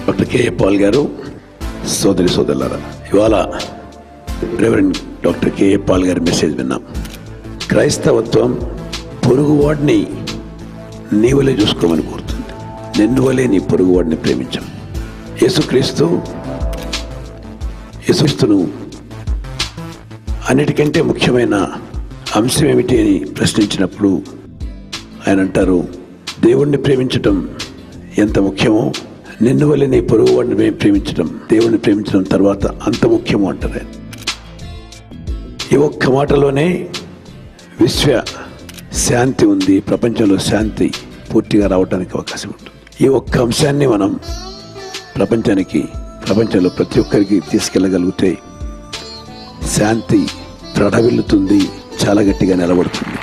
Doctor KA Paul గారు, సోదరి సోదరులారా, ఇవాళ రెవరెండ్ డాక్టర్ కెఏ పాల్ గారి మెసేజ్ విన్నాం. క్రైస్తవత్వం పొరుగువాడిని నీ వలే చూసుకోమని కోరుతుంది. నిన్ను వలే నీ పొరుగువాడిని ప్రేమించం. యేసుక్రీస్తును అన్నిటికంటే ముఖ్యమైన అంశం ఏమిటి అని ప్రశ్నించినప్పుడు ఆయన అంటారు, దేవుణ్ణి ప్రేమించటం ఎంత ముఖ్యమో నిన్ను వల్ల నీ పొరుగు వాడిని ప్రేమించడం, దేవుణ్ణి ప్రేమించడం తర్వాత అంత ముఖ్యమో అంటారు. ఈ ఒక్క మాటలోనే విశ్వ శాంతి ఉంది, ప్రపంచంలో శాంతి పూర్తిగా రావడానికి అవకాశం ఉంటుంది. ఈ ఒక్క అంశాన్ని మనం ప్రపంచంలో ప్రతి ఒక్కరికి తీసుకెళ్ళగలిగితే శాంతి ప్రడవిల్లుతుంది, చాలా గట్టిగా నిలబడుతుంది.